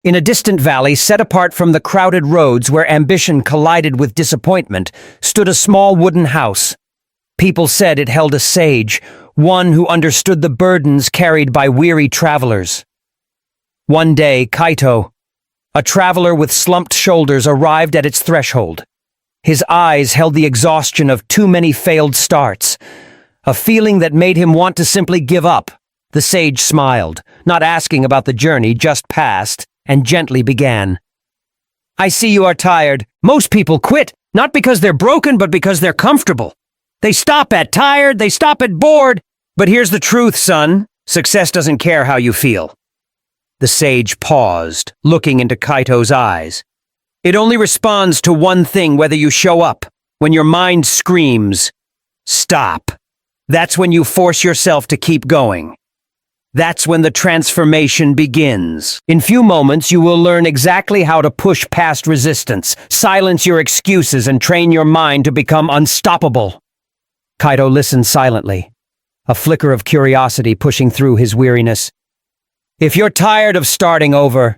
In a distant valley, set apart from the crowded roads where ambition collided with disappointment, stood a small wooden house. People said it held a sage, one who understood the burdens carried by weary travelers. One day, Kaito, a traveler with slumped shoulders, arrived at its threshold. His eyes held the exhaustion of too many failed starts, a feeling that made him want to simply give up. The sage smiled, not asking about the journey just past, and gently began. "I see you are tired. Most people quit, not because they're broken, but because they're comfortable. They stop at tired, they stop at bored. But here's the truth, son. Success doesn't care how you feel." The sage paused, looking into Kaito's eyes. "It only responds to one thing, whether you show up. When your mind screams, 'Stop,' that's when you force yourself to keep going. That's when the transformation begins. In few moments, you will learn exactly how to push past resistance, silence your excuses, and train your mind to become unstoppable." Kaito listened silently, a flicker of curiosity pushing through his weariness. "If you're tired of starting over,"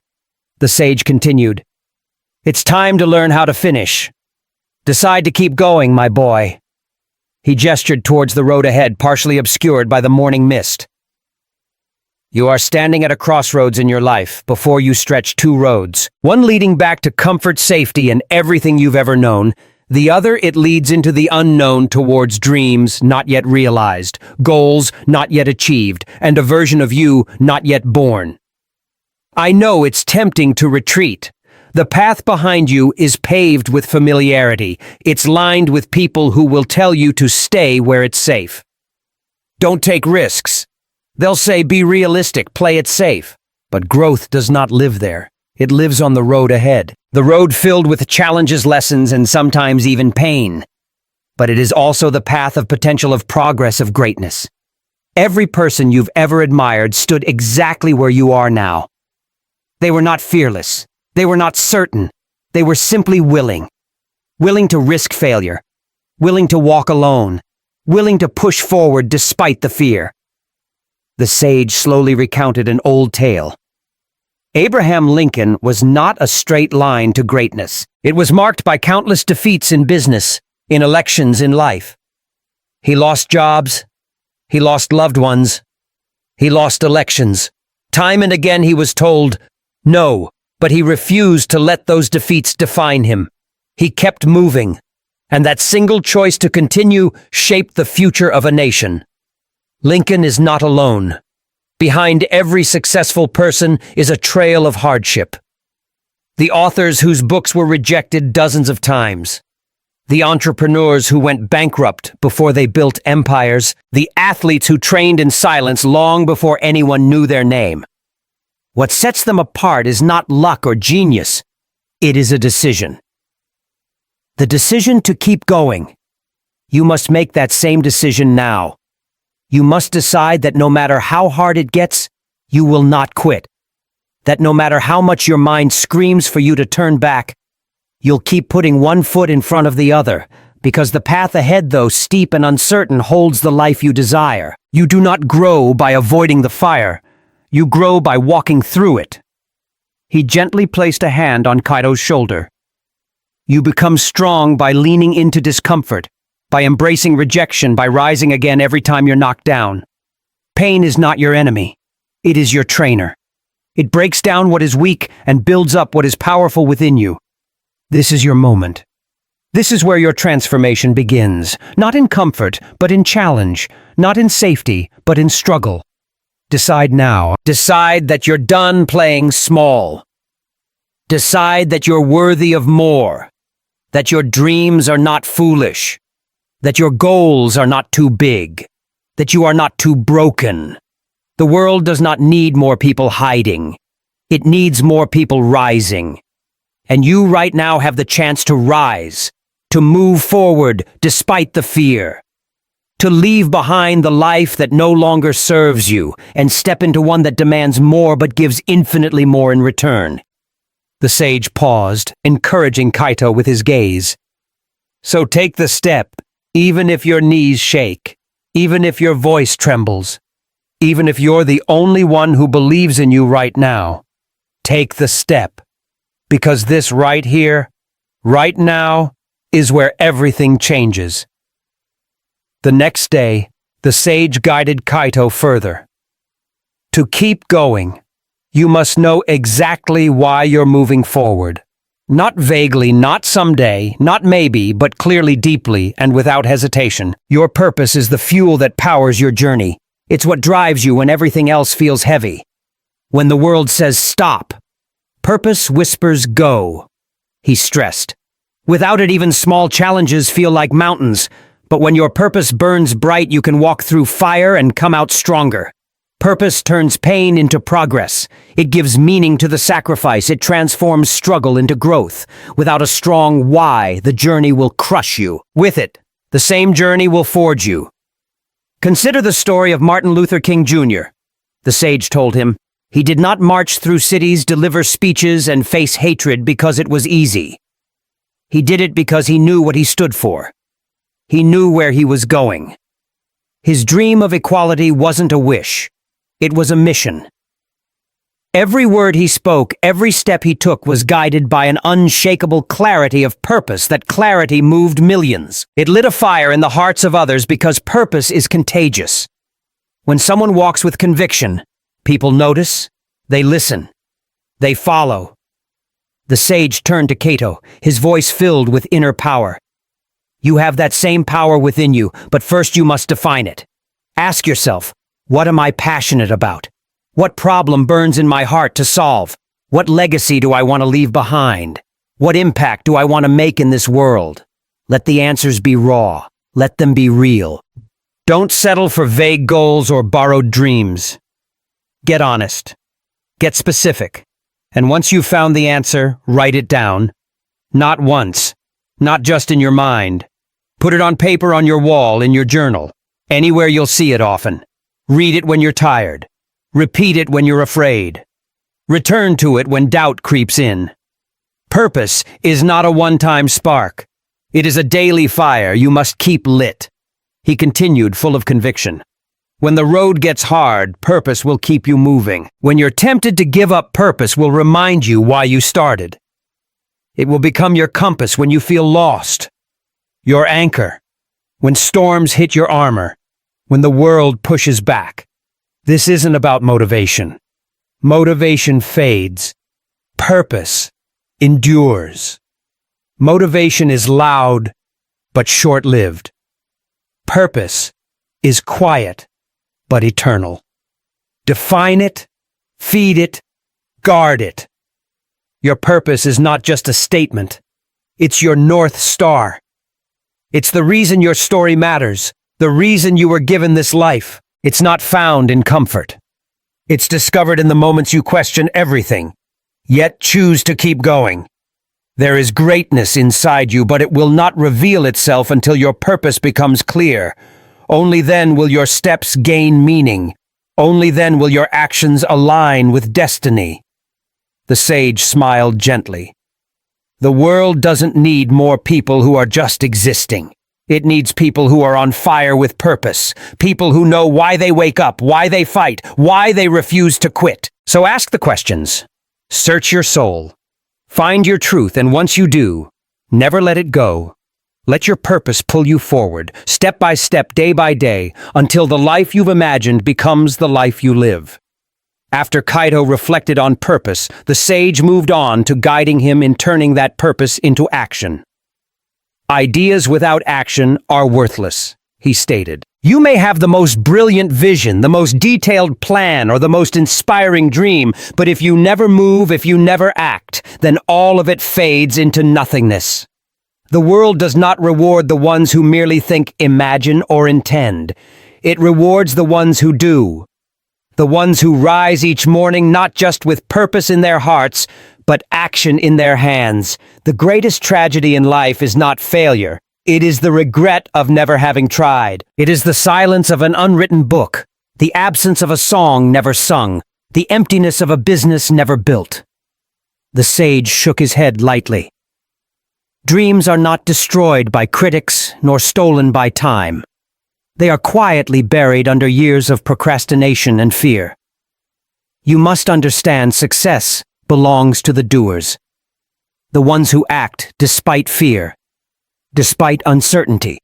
the sage continued, "it's time to learn how to finish. Decide to keep going, my boy." He gestured towards the road ahead, partially obscured by the morning mist. "You are standing at a crossroads in your life. Before you stretch two roads. One leading back to comfort, safety, and everything you've ever known. The other, it leads into the unknown towards dreams not yet realized, goals not yet achieved, and a version of you not yet born. I know it's tempting to retreat. The path behind you is paved with familiarity. It's lined with people who will tell you to stay where it's safe. Don't take risks. They'll say be realistic, play it safe. But growth does not live there. It lives on the road ahead. The road filled with challenges, lessons, and sometimes even pain. But it is also the path of potential, of progress, of greatness. Every person you've ever admired stood exactly where you are now. They were not fearless. They were not certain. They were simply willing. Willing to risk failure. Willing to walk alone. Willing to push forward despite the fear. The sage slowly recounted an old tale. Abraham Lincoln was not a straight line to greatness. It was marked by countless defeats in business, in elections, in life. He lost jobs. He lost loved ones. He lost elections. Time and again he was told, no, but he refused to let those defeats define him. He kept moving, and that single choice to continue shaped the future of a nation. Lincoln is not alone. Behind every successful person is a trail of hardship. The authors whose books were rejected dozens of times. The entrepreneurs who went bankrupt before they built empires. The athletes who trained in silence long before anyone knew their name. What sets them apart is not luck or genius. It is a decision. The decision to keep going. You must make that same decision now. You must decide that no matter how hard it gets, you will not quit. That no matter how much your mind screams for you to turn back, you'll keep putting one foot in front of the other, because the path ahead, though steep and uncertain, holds the life you desire. You do not grow by avoiding the fire. You grow by walking through it. He gently placed a hand on Kaito's shoulder. You become strong by leaning into discomfort, by embracing rejection, by rising again every time you're knocked down. Pain is not your enemy. It is your trainer. It breaks down what is weak and builds up what is powerful within you. This is your moment. This is where your transformation begins, not in comfort, but in challenge, not in safety, but in struggle. Decide now. Decide that you're done playing small. Decide that you're worthy of more, that your dreams are not foolish, that your goals are not too big, that you are not too broken. The world does not need more people hiding. It needs more people rising. And you right now have the chance to rise, to move forward despite the fear, to leave behind the life that no longer serves you and step into one that demands more but gives infinitely more in return. The sage paused, encouraging Kaito with his gaze. So take the step, even if your knees shake, even if your voice trembles, even if you're the only one who believes in you right now. Take the step. Because this right here, right now, is where everything changes. The next day, the sage guided Kaito further. To keep going, you must know exactly why you're moving forward. Not vaguely, not someday, not maybe, but clearly, deeply, and without hesitation. Your purpose is the fuel that powers your journey. It's what drives you when everything else feels heavy. When the world says stop, purpose whispers go, he stressed. Without it, even small challenges feel like mountains, but when your purpose burns bright, you can walk through fire and come out stronger. Purpose turns pain into progress. It gives meaning to the sacrifice. It transforms struggle into growth. Without a strong why, the journey will crush you. With it, the same journey will forge you. Consider the story of Martin Luther King Jr. The sage told him, he did not march through cities, deliver speeches, and face hatred because it was easy. He did it because he knew what he stood for. He knew where he was going. His dream of equality wasn't a wish. It was a mission. Every word he spoke, every step he took was guided by an unshakable clarity of purpose. That clarity moved millions. It lit a fire in the hearts of others because purpose is contagious. When someone walks with conviction, people notice, they listen, they follow. The sage turned to Kaito, his voice filled with inner power. You have that same power within you, but first you must define it. Ask yourself, what am I passionate about? What problem burns in my heart to solve? What legacy do I want to leave behind? What impact do I want to make in this world? Let the answers be raw. Let them be real. Don't settle for vague goals or borrowed dreams. Get honest. Get specific. And once you've found the answer, write it down. Not once. Not just in your mind. Put it on paper on your wall, in your journal. Anywhere you'll see it often. Read it when you're tired. Repeat it when you're afraid. Return to it when doubt creeps in. Purpose is not a one-time spark. It is a daily fire you must keep lit. He continued, full of conviction. When the road gets hard, purpose will keep you moving. When you're tempted to give up, purpose will remind you why you started. It will become your compass when you feel lost. Your anchor. When storms hit your armor. When the world pushes back. This isn't about motivation. Motivation fades. Purpose endures. Motivation is loud, but short-lived. Purpose is quiet, but eternal. Define it, feed it, guard it. Your purpose is not just a statement. It's your North Star. It's the reason your story matters. The reason you were given this life. It's not found in comfort. It's discovered in the moments you question everything, yet choose to keep going. There is greatness inside you, but it will not reveal itself until your purpose becomes clear. Only then will your steps gain meaning. Only then will your actions align with destiny. The sage smiled gently. The world doesn't need more people who are just existing. It needs people who are on fire with purpose, people who know why they wake up, why they fight, why they refuse to quit. So ask the questions. Search your soul. Find your truth, and once you do, never let it go. Let your purpose pull you forward, step by step, day by day, until the life you've imagined becomes the life you live. After Kaito reflected on purpose, the sage moved on to guiding him in turning that purpose into action. Ideas without action are worthless, he stated. You may have the most brilliant vision, the most detailed plan, or the most inspiring dream, but if you never move, if you never act, then all of it fades into nothingness. The world does not reward the ones who merely think, imagine, or intend. It rewards the ones who do. The ones who rise each morning not just with purpose in their hearts, but action in their hands. The greatest tragedy in life is not failure. It is the regret of never having tried. It is the silence of an unwritten book, the absence of a song never sung, the emptiness of a business never built. The sage shook his head lightly. Dreams are not destroyed by critics nor stolen by time. They are quietly buried under years of procrastination and fear. You must understand success belongs to the doers. The ones who act despite fear, despite uncertainty,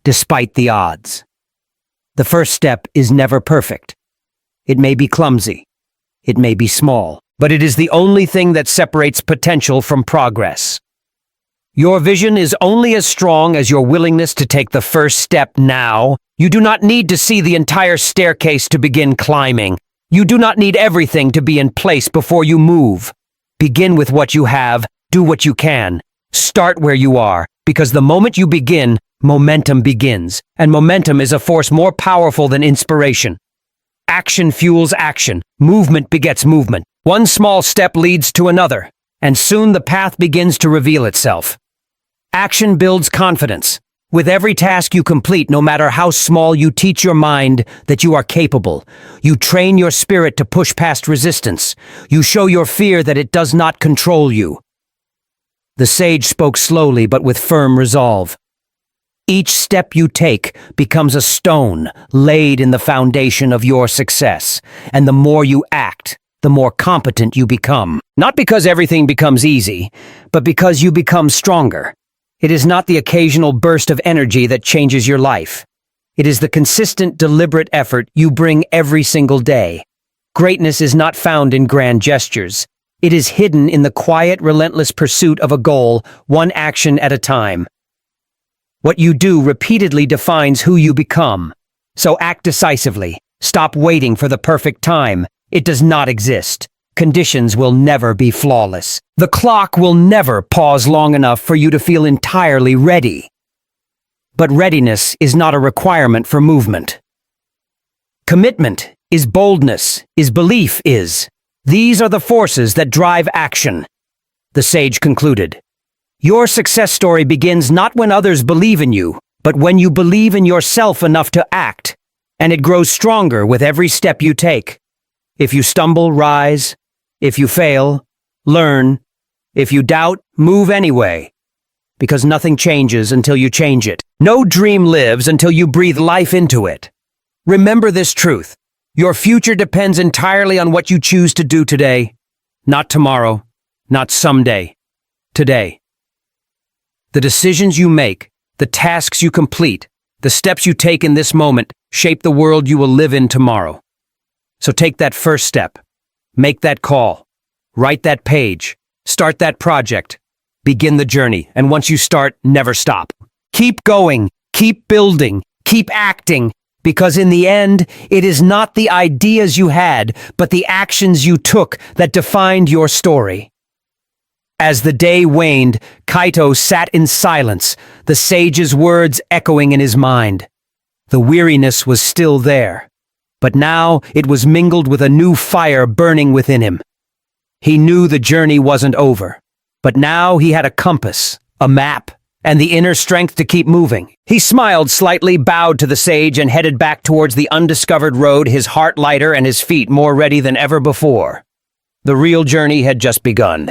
despite the odds. The first step is never perfect. It may be clumsy. It may be small, but it is the only thing that separates potential from progress. Your vision is only as strong as your willingness to take the first step now. You do not need to see the entire staircase to begin climbing. You do not need everything to be in place before you move. Begin with what you have, do what you can. Start where you are, because the moment you begin, momentum begins, and momentum is a force more powerful than inspiration. Action fuels action. Movement begets movement. One small step leads to another, and soon the path begins to reveal itself. Action builds confidence. With every task you complete, no matter how small, you teach your mind that you are capable. You train your spirit to push past resistance. You show your fear that it does not control you. The sage spoke slowly but with firm resolve. Each step you take becomes a stone laid in the foundation of your success, and the more you act, the more competent you become. Not because everything becomes easy, but because you become stronger. It is not the occasional burst of energy that changes your life. It is the consistent, deliberate effort you bring every single day. Greatness is not found in grand gestures. It is hidden in the quiet, relentless pursuit of a goal, one action at a time. What you do repeatedly defines who you become. So act decisively. Stop waiting for the perfect time. It does not exist. Conditions will never be flawless. The clock will never pause long enough for you to feel entirely ready. But readiness is not a requirement for movement. Commitment is boldness, is belief is. These are the forces that drive action. The sage concluded. Your success story begins not when others believe in you, but when you believe in yourself enough to act, and it grows stronger with every step you take. If you stumble, rise. If you fail, learn. If you doubt, move anyway. Because nothing changes until you change it. No dream lives until you breathe life into it. Remember this truth. Your future depends entirely on what you choose to do today. Not tomorrow, not someday. Today. The decisions you make, the tasks you complete, the steps you take in this moment shape the world you will live in tomorrow. So take that first step. Make that call. Write that page. Start that project. Begin the journey, and once you start, never stop. Keep going. Keep building. Keep acting. Because in the end, it is not the ideas you had, but the actions you took that defined your story. As the day waned, Kaito sat in silence, the sage's words echoing in his mind. The weariness was still there, but now it was mingled with a new fire burning within him. He knew the journey wasn't over, but now he had a compass, a map, and the inner strength to keep moving. He smiled slightly, bowed to the sage, and headed back towards the undiscovered road, his heart lighter and his feet more ready than ever before. The real journey had just begun.